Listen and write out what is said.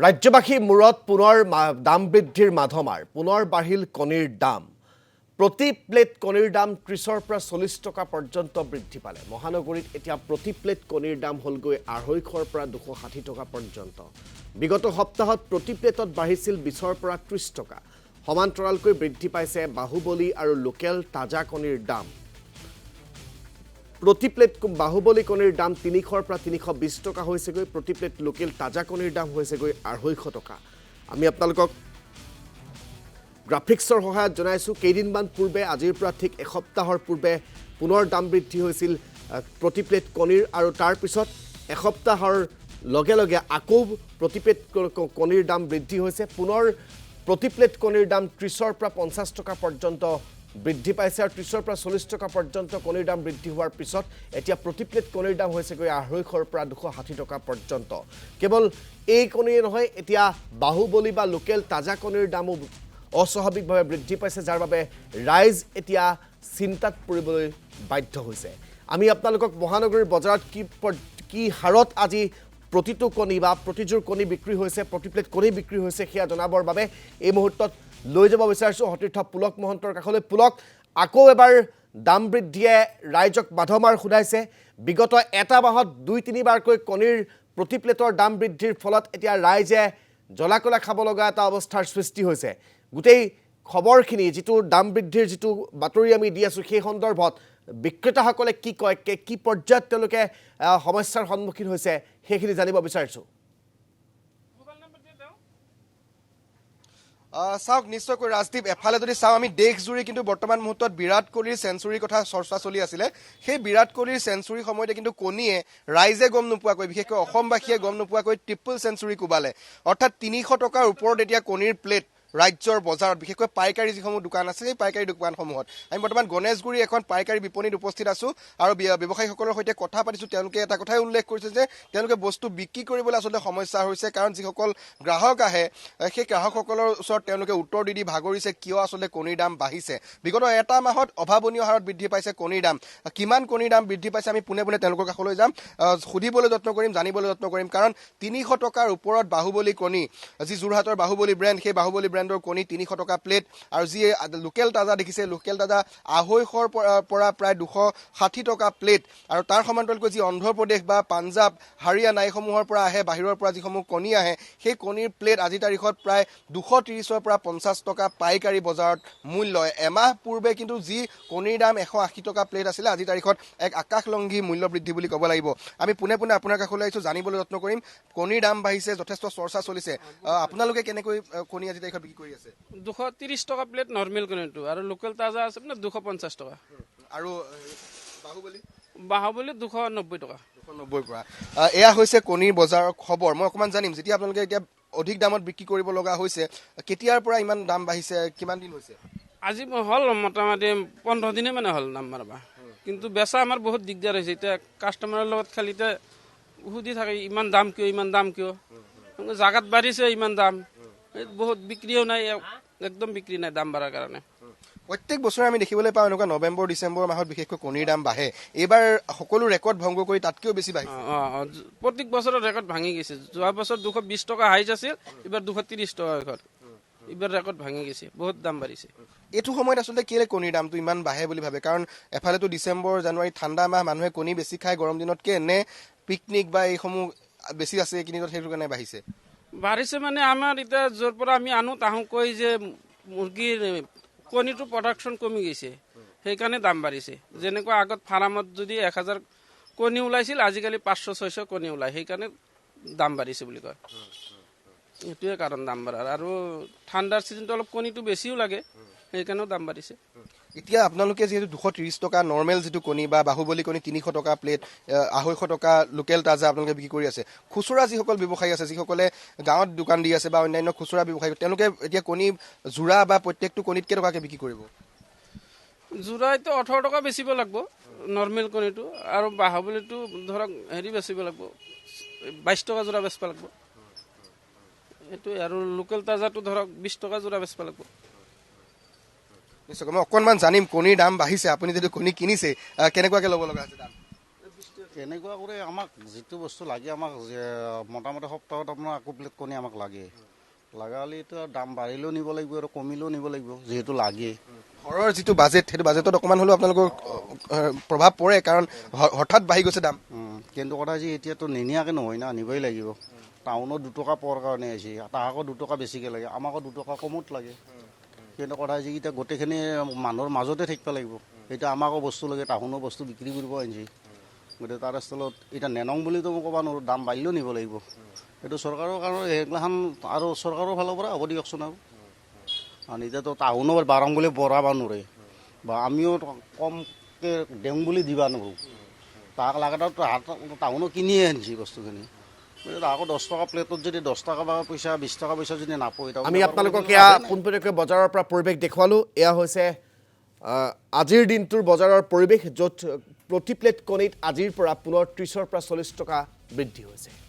ৰাজ্যবাসী মূৰত পুনৰ দাম বৃদ্ধিৰ মাধমাৰ পুনৰ বাঢ়িল কণীৰ দাম প্ৰতি প্লেট কণীৰ দাম ৩০ৰ পৰা ৪০ টকা পৰ্যন্ত বৃদ্ধি পালে মহানগৰীত এতিয়া প্ৰতি প্লেট কণীৰ দাম হলগৈ ২৫০ৰ পৰা ২৬০ টকা পৰ্যন্ত বিগত সপ্তাহত প্ৰতি প্লেটত বাঢ়িছিল ২০ৰ পৰা ৩০ টকা সমান্তৰালকৈ বৃদ্ধি পাইছে বাহুবলী আৰু লোকেল তাজা কণীৰ দাম প্ৰতি প্লেট বাহুবলী কণীৰ দাম ৩০০ৰ পৰা ৩২০ টকা হৈছেগৈ প্ৰতি প্লেট লোকেল তাজা কণীৰ দাম হৈছেগৈ ২৫০ টকা আমি আপোনালোকক গ্ৰাফিক্সৰ সহায়ত জনাইছো কেইদিনমান পূৰ্বে আজিৰ পৰা ঠিক এসপ্তাহৰ পূৰ্বে পুনৰ দাম বৃদ্ধি হৈছিল প্ৰতি প্লেট কণীৰ আৰু তাৰ পিছত এসপ্তাহৰ লগে লগে আকৌ প্ৰতি প্লেট কণীৰ দাম বৃদ্ধি হৈছে পুনৰ প্ৰতি প্লেট কণীৰ দাম ৩০ৰ পৰা ৫০ টকা পৰ্যন্ত বৃদ্ধি পাইছে আৰু ৩০ৰ পৰা ৪০ টকা পৰ্যন্ত কণীৰ দাম বৃদ্ধি হোৱাৰ পিছত এতিয়া প্ৰতি প্লেট কণীৰ দাম হৈছেগৈ ২৫০ৰ পৰা ২৬০ টকা পৰ্যন্ত কেৱল এই কণীয়ে নহয় এতিয়া বাহুবলী বা লোকেল তাজা কণীৰ দামো অস্বাভাৱিকভাৱে বৃদ্ধি পাইছে যাৰ বাবে ৰাইজ এতিয়া চিন্তাত পৰিবলৈ বাধ্য হৈছে আমি আপোনালোকক মহানগৰীৰ বজাৰত কি হাৰত আজি প্ৰতিটো কণী বা প্ৰতিযোৰ কণী বিক্ৰী হৈছে প্ৰতি প্লেট কণী বিক্ৰী হৈছে সেয়া জনাবৰ বাবে এই মুহূৰ্তত লৈ যাব বিচাৰিছো সতীৰ্থ পুলক মহন্তৰ কাষলৈ পুলক আকৌ এবাৰ দাম বৃদ্ধিয়ে ৰাইজক বাধমাৰ খুদাইছে বিগত এটা মাহত ২-৩ বাৰকৈ কণীৰ প্ৰতি প্লেটৰ দাম বৃদ্ধিৰ ফলত এতিয়া ৰাইজে জলাকলা খাব লগা এটা অৱস্থাৰ সৃষ্টি হৈছে গোটেই খবৰখিনি যিটো দাম বৃদ্ধিৰ যিটো বাতৰি আমি দি আছো সেই সন্দৰ্ভত বিক্ৰেতাসকলে কি কয় কি পৰ্যায়ত তেওঁলোকে সমস্যাৰ সন্মুখীন হৈছে সেইখিনি জানিব বিচাৰিছো চাওক নিশ্চয়কৈ ৰাজদীপ এফালে যদি চাওঁ আমি দেশজুৰি কিন্তু বৰ্তমান মুহূৰ্তত বিৰাট কোহলিৰ চেঞ্চুৰীৰ কথা চৰ্চা চলি আছিলে সেই বিৰাট কোহলিৰ চেঞ্চুৰীৰ সময়তে কিন্তু কণীয়ে ৰাইজে গম নোপোৱাকৈ বিশেষকৈ অসমবাসীয়ে গম নোপোৱাকৈ ট্ৰিপল চেঞ্চুৰী কোবালে অৰ্থাৎ ৩০০ টকাৰ ওপৰত এতিয়া কণীৰ প্লেট ৰাজ্যৰ বজাৰত বিশেষকৈ পাইকাৰী যিসমূহ দোকান আছে সেই পাইকাৰী দোকানসমূহত আমি বৰ্তমান গণেশগুৰি এখন পাইকাৰী বিপণীত উপস্থিত আছো আৰু ব্যৱসায়ীসকলৰ সৈতে কথা পাতিছো তেওঁলোকে এটা কথাই উল্লেখ কৰিছে যে তেওঁলোকে বস্তু বিক্ৰী কৰিবলৈ আচলতে সমস্যা হৈছে কাৰণ যিসকল গ্ৰাহক আহে সেই গ্ৰাহকসকলৰ ওচৰত তেওঁলোকে উত্তৰ দি ভাগৰিছে কিয় আচলতে কণীৰ দাম বাঢ়িছে বিগত এটা মাহত অভাৱনীয় হাৰত বৃদ্ধি পাইছে কণীৰ দাম কিমান কণীৰ দাম বৃদ্ধি পাইছে আমি পোনে পোনে তেওঁলোকৰ কাষলৈ যাম সুধিবলৈ যত্ন কৰিম জানিবলৈ যত্ন কৰিম কাৰণ ৩০০ টকাৰ ওপৰত বাহুবলী কণী যি যোৰহাটৰ বাহুবলী ব্ৰেণ্ড সেই বাহুবলী কণী ৩০০ টকা প্লেট আৰু যি লোকেল তাজা দেখিছে লোকেল তাজা ২৫০ৰ পৰা প্ৰায় ২৬০ টকা প্লেট আৰু তাৰ সমান্তৰালকৈ যি অন্ধ্ৰপ্ৰদেশ বা পাঞ্জাৱ হাৰিয়ানা এইসমূহৰ পৰা আহে বাহিৰৰ পৰা যিসমূহ কণী আহে সেই কণীৰ প্লেট আজিৰ তাৰিখত প্ৰায় ২৩০ৰ পৰা ৫০ টকা পাইকাৰী বজাৰত মূল্য এমাহ পূৰ্বে কিন্তু যি কণীৰ দাম ১৮০ টকা প্লেট আছিলে আজিৰ তাৰিখত এক আকাশলংঘী মূল্য বৃদ্ধি বুলি ক'ব লাগিব আমি পোনে পোনে আপোনাৰ কাষলৈ আহিছো জানিবলৈ যত্ন কৰিম কণীৰ দাম বাঢ়িছে যথেষ্ট চৰ্চা চলিছে আপোনালোকে কেনেকৈ কণী আজিৰ তাৰিখত বিক্ৰী কৰি আছে ২৩০ টকা প্লেট নৰ্মেল কণীটো আৰু লোকেল তাজা আছে মানে ২৫০ টকা আৰু বাহুবলী ২৯০ টকা ২৯০ পৰা এয়া হৈছে কণীৰ বজাৰৰ খবৰ মই অকণমান জানিম যেতিয়া আপোনালোকে এতিয়া অধিক দামত বিক্ৰী কৰিব লগা হৈছে কেতিয়াৰ পৰা ইমান দাম বাঢ়িছে কিমান দিন হৈছে আজি হ'ল মোটামুটি ১৫ দিনে মানে হ'ল দাম মাৰবা কিন্তু বেচা আমাৰ বহুত দিগদাৰ হৈছে এতিয়া কাষ্টমাৰৰ লগত খালি এতিয়া সুধি থাকে ইমান দাম কিয় জাগাত বাঢ়িছে ইমান দাম বহুত বিক্ৰীও নাই একদম বিক্ৰী নাই দাম বাঢ়াৰ কাৰণে প্ৰত্যেক বছৰে আমি দেখিবলৈ পাওঁ এনেকুৱা নৱেম্বৰ ডিচেম্বৰ মাহত বিশেষকৈ কণীৰ দাম বাঢ়ে এইবাৰ সকলো ৰেকৰ্ড ভংগ কৰি তাতকৈও বেছি বাঢ়িছে প্ৰত্যেক বছৰৰ ৰেকৰ্ড ভাঙি গৈছে যোৱা বছৰ ২২০ টকা হাইজ আছিল এইবাৰ ২৩০ টকা এইবাৰ ৰেকৰ্ড ভাঙি গৈছে বহুত দাম বাঢ়িছে এইটো সময়ত আচলতে কেলে কণীৰ দামটো ইমান বাঢ়ে বুলি ভাবে কাৰণ এফালেতো ডিচেম্বৰ জানুৱাৰী ঠাণ্ডা মাহ মানুহে কণী বেছি খায় গৰম দিনতকৈ নে পিকনিক বা এইসমূহ বেছি আছে এইখিনিত সেইটো কাৰণে বাঢ়িছে মানে আমাৰ এতিয়া য'ৰ পৰা আমি আনো তাহোঁ কৈ যে মুৰ্গীৰ কণীটো প্ৰডাকশ্যন কমি গৈছে সেইকাৰণে দাম বাঢ়িছে যেনেকুৱা আগত ফাৰ্মত যদি ১০০০ কণী ওলাইছিল আজিকালি ৫০০-৬০০ কণী ওলায় সেইকাৰণে দাম বাঢ়িছে বুলি কয় এইটোৱে কাৰণ দাম বাঢ়াৰ আৰু ঠাণ্ডাৰ ছিজনটো অলপ কণীটো বেছিও লাগে সেইকাৰণেও দাম বাঢ়িছে এতিয়া আপোনালোকে যিহেতু ২৩০ টকা নৰ্মেল যিটো কণী বা বাহুবলী কণী ৩০০ টকা প্লেট ২৫০ টকা লোকেল তাজা আপোনালোকে বিক্ৰী কৰি আছে খুচুৰা যিসকল ব্যৱসায়ী আছে যিসকলে গাঁৱত দোকান দি আছে বা অন্যান্য খুচুৰা ব্যৱসায়ী তেওঁলোকে এতিয়া কণী যোৰা বা প্ৰত্যেকটো কণীত কেইটকাকৈ বিক্ৰী কৰিব যোৰাইটো ১৮ টকা বেচিব লাগিব নৰ্মেল কণীটো আৰু বাহুবলীটো ধৰক বেচিব লাগিব ২২ টকা যোৰা বেচিব লাগিব এইটোৱে আৰু লোকেল তাজাটো ধৰক ২০ টকা যোৰা বেচিব লাগিব নিশ্চয় মই অকণমান জানিম কণীৰ দাম বাঢ়িছে আপুনি যদি কণী কিনিছে কেনেকুৱাকৈ ল'ব লগা আছে দাম এনেকুৱা কৰি আমাক যিটো বস্তু লাগে আমাক মোটামুটি সপ্তাহত আপোনাৰ আকৌ প্লেট কণী আমাক লাগে হ'লে এতিয়া দাম বাঢ়িলেও নিব লাগিব আৰু কমিলেও নিব লাগিব যিহেতু লাগে ঘৰৰ যিটো বাজেট সেইটো বাজেটত অকণমান হ'লেও আপোনালোকৰ প্ৰভাৱ পৰে কাৰণ হঠাৎ বাঢ়ি গৈছে দাম কিন্তু কথা যে এতিয়াতো নিনিয়াকৈ নহয় না নিবই লাগিব টাউনত 2 টকা পোৱাৰ কাৰণে আহিছে তাহাকো 2 টকা বেছিকৈ লাগে আমাকো 2 টকা কমত লাগে কিন্তু কথা যে এতিয়া গোটেইখিনি মানুহৰ মাজতে থাকিব লাগিব এতিয়া আমাকো বস্তু লাগে টাউনৰ বস্তু বিক্ৰী কৰিব আনিছে গতিকে তাৰ স্থলত এতিয়া নেনং বুলিতো মই ক'ব নোৱাৰোঁ দাম বাঢ়িলেও নিব লাগিব এইটো চৰকাৰৰ কাৰণে সেইগিলাখান আৰু চৰকাৰৰ ফালৰ পৰা হ'ব দিয়কচোন আৰু এতিয়াতো টাউনো বাৰং বুলি বঢ়াব নোৱাৰে বা আমিও কমকৈ দেওঁ বুলি দিবা নোৱাৰোঁ তাক লাগাতো টাউনো কিনিয়ে আনিছে বস্তুখিনি আকৌ 10 টকা প্লেটত যদি 10 টকা বা পইচা 20 টকা পইচা যদি নাপায় আমি আপোনালোকক এয়া পোনপটীয়াকৈ বজাৰৰ পৰা পৰিৱেশ দেখুৱালোঁ এয়া হৈছে আজিৰ দিনটোৰ বজাৰৰ পৰিৱেশ য'ত প্ৰতি প্লেট কণীত আজিৰ পৰা পুনৰ 30 পৰা 40 টকা বৃদ্ধি হৈছে